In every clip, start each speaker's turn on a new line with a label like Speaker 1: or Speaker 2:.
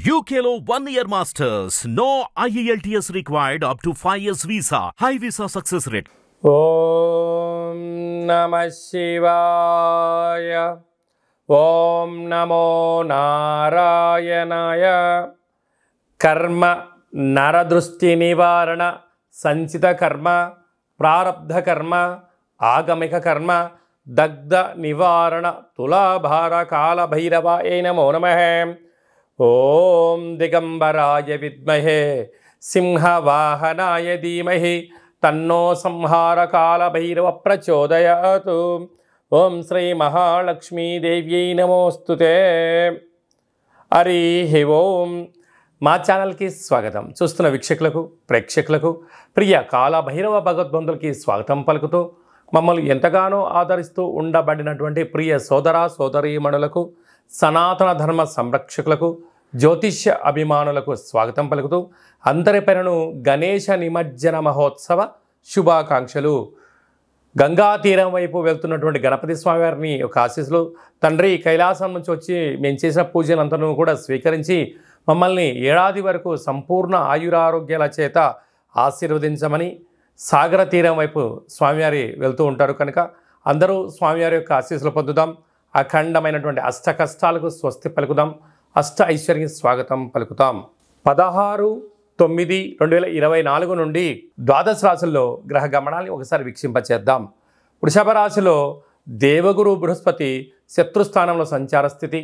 Speaker 1: UKLO 1 year masters. No IELTS required up to 5 years visa. High visa success rate.
Speaker 2: ఓం నమః శివాయ. ఓం నమో నారాయణాయ. కర్మ నరదృష్టి నివారణ సంచిత కర్మ ప్రారబ్ధ కర్మ ఆగమిక కర్మ దగ్ధ నివారణ తులాభార కాల భైరవాయ నమో నమః. ఓం దిగంబరాయ విద్మహే సింహవాహనాయ ధీమహి తన్నో సంహార కాల భైరవ ప్రచోదయాతు. ఓం శ్రీ మహాలక్ష్మీదేవ్యై నమోస్తుతే. హరి ఓం. మా ఛానల్కి స్వాగతం. చూస్తున్న వీక్షకులకు ప్రేక్షకులకు ప్రియ కాల భైరవ భగవద్బంధులకి స్వాగతం పలుకుతూ మమ్మల్ని ఎంతగానో ఆదరిస్తూ ఉండబడినటువంటి ప్రియ సోదర సోదరీమణులకు సనాతన ధర్మ సంరక్షకులకు జ్యోతిష్య అభిమానులకు స్వాగతం పలుకుతూ అందరి పేరును గణేశ నిమజ్జన మహోత్సవ శుభాకాంక్షలు. గంగా తీరం వైపు వెళ్తున్నటువంటి గణపతి స్వామివారిని ఒక ఆశీస్సులు. తండ్రి కైలాసం నుంచి వచ్చి మేము చేసిన పూజలంతను కూడా స్వీకరించి మమ్మల్ని ఏడాది వరకు సంపూర్ణ ఆయురారోగ్యాల చేత ఆశీర్వదించమని సాగర తీరం వైపు స్వామివారి వెళ్తూ ఉంటారు కనుక అందరూ స్వామివారి యొక్క ఆశీస్సులు పొందుదాం. అఖండమైనటువంటి అష్ట కష్టాలకు స్వస్తి పలుకుదాం. అష్ట ఐశ్వర్య స్వాగతం పలుకుతాం. 16/9/2024 నుండి ద్వాదశ రాశుల్లో గ్రహ గమనాన్ని ఒకసారి వీక్షింపచేద్దాం. వృషభ రాశిలో దేవగురు బృహస్పతి శత్రుస్థానంలో సంచార స్థితి.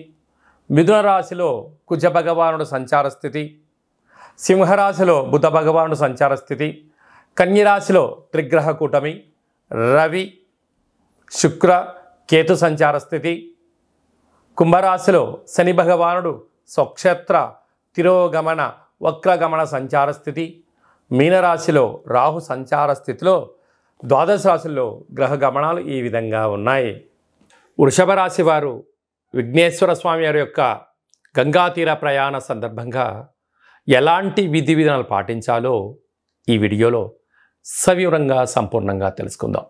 Speaker 2: మిథున రాశిలో కుజ భగవానుడు సంచార స్థితి. సింహరాశిలో బుధ భగవానుడు సంచార స్థితి. కన్యరాశిలో త్రిగ్రహ కూటమి రవి శుక్ర కేతు సంచార స్థితి. కుంభరాశిలో శని భగవానుడు స్వక్షేత్ర తిరోగమన వక్రగమన సంచార స్థితి. మీనరాశిలో రాహు సంచార స్థితిలో ద్వాదశ రాశుల్లో గ్రహ గమనాలు ఈ విధంగా ఉన్నాయి. వృషభ రాశి వారు విఘ్నేశ్వర స్వామి వారి యొక్క గంగా తీర ప్రయాణ సందర్భంగా ఎలాంటి విధి విధానాలు పాటించాలో ఈ వీడియోలో సవివరంగా సంపూర్ణంగా తెలుసుకుందాం.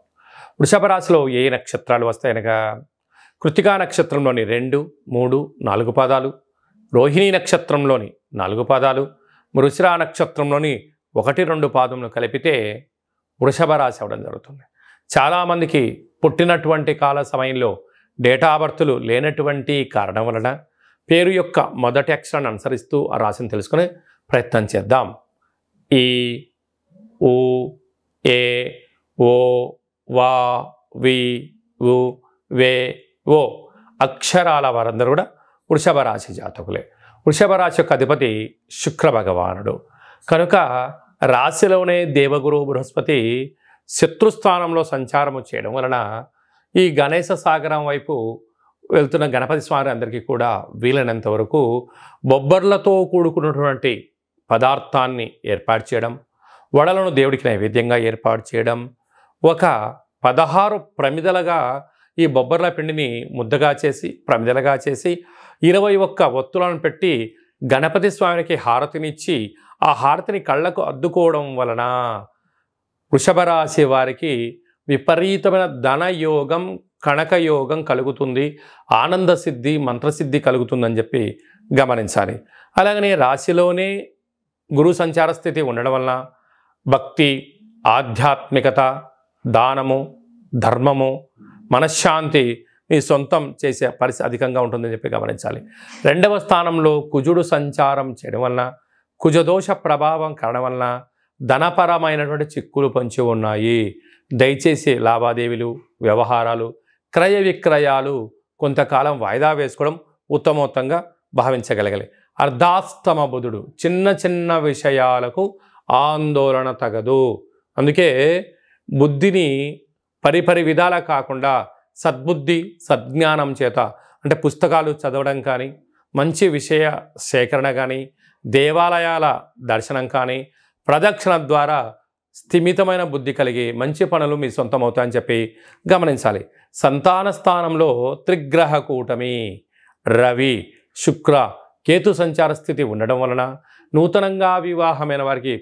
Speaker 2: వృషభ రాశిలో ఏ నక్షత్రాలు వస్తాయనగా కృత్తికా నక్షత్రంలోని 2, 3, 4 పాదాలు, రోహిణీ నక్షత్రంలోని 4 పాదాలు, మృగశిర నక్షత్రంలోని 1, 2 పాదములు కలిపితే వృషభ రాశి అవడం జరుగుతుంది. చాలామందికి పుట్టినటువంటి కాల సమయంలో డేటా బర్తులు లేనటువంటి కారణం వలన పేరు యొక్క మొదటి అక్షరాన్ని అనుసరిస్తూ ఆ రాశిని తెలుసుకునే ప్రయత్నం చేద్దాం. ఈ ఊ ఏ ఓ వా వి ఉ వే ఓ అక్షరాల వారందరూ కూడా వృషభ రాశి జాతకులే. వృషభ రాశి యొక్క అధిపతి శుక్ర భగవానుడు కనుక రాశిలోనే దేవగురు బృహస్పతి శత్రుస్థానంలో సంచారము చేయడం వలన ఈ గణేశ సాగరం వైపు వెళ్తున్న గణపతి స్వామి అందరికీ కూడా వీలైనంత వరకు బొబ్బర్లతో కూడుకున్నటువంటి పదార్థాన్ని ఏర్పాటు చేయడం, వడలను దేవుడికి నైవేద్యంగా ఏర్పాటు చేయడం, ఒక 16 ప్రమిదలుగా ఈ బొబ్బర్ల పిండిని ముద్దగా చేసి ప్రమిదలుగా చేసి 21 ఒత్తులను పెట్టి గణపతి స్వామికి హారతినిచ్చి ఆ హారతిని కళ్ళకు అద్దుకోవడం వలన వృషభ రాశి వారికి విపరీతమైన ధనయోగం కనకయోగం కలుగుతుంది, ఆనంద సిద్ధి మంత్రసిద్ధి కలుగుతుందని చెప్పి గమనించాలి. అలాగనే రాశిలోనే గురు సంచార స్థితి ఉండడం వలన భక్తి, ఆధ్యాత్మికత, దానము, ధర్మము, మనశ్శాంతి మీ సొంతం చేసే పరిస్థితి అధికంగా ఉంటుందని చెప్పి గమనించాలి. 2వ స్థానంలో కుజుడు సంచారం చేయడం వలన కుజదోష ప్రభావం కారణం వలన ధనపరమైనటువంటి చిక్కులు పొంచి ఉన్నాయి. దయచేసి లావాదేవీలు, వ్యవహారాలు, క్రయ విక్రయాలు కొంతకాలం వాయిదా వేసుకోవడం ఉత్తమోత్తంగా భావించగలగాలి. అర్ధాస్తమ బుధుడు చిన్న చిన్న విషయాలకు ఆందోళన తగదు. అందుకే బుద్ధిని పరిపరి విధాలా కాకుండా సద్బుద్ధి సద్జ్ఞానం చేత అంటే పుస్తకాలు చదవడం కానీ, మంచి విషయ సేకరణ కానీ, దేవాలయాల దర్శనం కానీ, ప్రదక్షిణ ద్వారా స్థిమితమైన బుద్ధి కలిగి మంచి పనులు మీ సొంతం అవుతాయని చెప్పి గమనించాలి. సంతాన స్థానంలో త్రిగ్రహ కూటమి రవి శుక్ర కేతు సంచార స్థితి ఉండడం వలన నూతనంగా వివాహమైన వారికి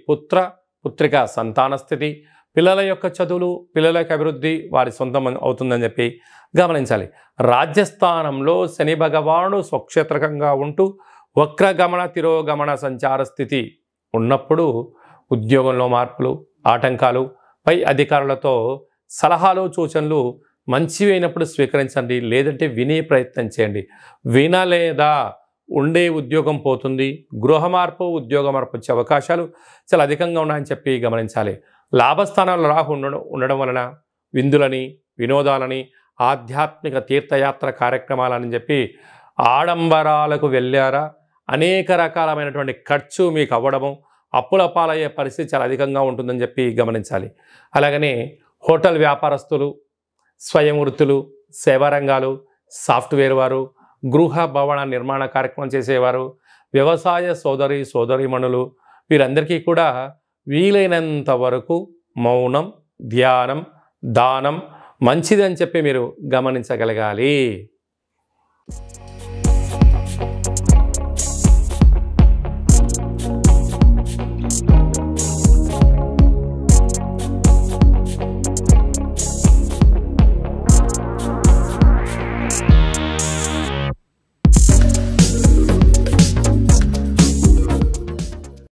Speaker 2: పుత్రిక సంతాన స్థితి, పిల్లల యొక్క చదువులు, పిల్లల యొక్క అభివృద్ధి వారి సొంతం అవుతుందని చెప్పి గమనించాలి. రాజ్యస్థానంలో శని భగవానుడు స్వక్షేత్రకంగా ఉంటూ వక్రగమన తిరోగమన సంచార స్థితి ఉన్నప్పుడు ఉద్యోగంలో మార్పులు, ఆటంకాలు, పై అధికారులతో సలహాలు, సూచనలు మంచివి అయినప్పుడు స్వీకరించండి, లేదంటే వినే ప్రయత్నం చేయండి. వినలేదా ఉండే ఉద్యోగం పోతుంది. గృహ మార్పు, ఉద్యోగ మార్పు వచ్చే అవకాశాలు చాలా అధికంగా ఉన్నాయని చెప్పి గమనించాలి. లాభస్థానాల్లో రాహు ఉండడం వలన విందులని, వినోదాలని, ఆధ్యాత్మిక తీర్థయాత్ర కార్యక్రమాలని చెప్పి ఆడంబరాలకు వెళ్ళారా అనేక రకాలమైనటువంటి ఖర్చు మీకు అవ్వడము, అప్పుల పాలయ్యే పరిస్థితి చాలా అధికంగా ఉంటుందని చెప్పి గమనించాలి. అలాగనే హోటల్ వ్యాపారస్తులు, స్వయం వృత్తులు, సేవా రంగాలు, సాఫ్ట్వేర్ వారు, గృహ భవన నిర్మాణ కార్యక్రమం చేసేవారు, వ్యవసాయ సోదరీమణులు వీరందరికీ కూడా వీలైనంత వరకు మౌనం, ధ్యానం, దానం మంచిదని చెప్పి మీరు గమనించగలగాలి.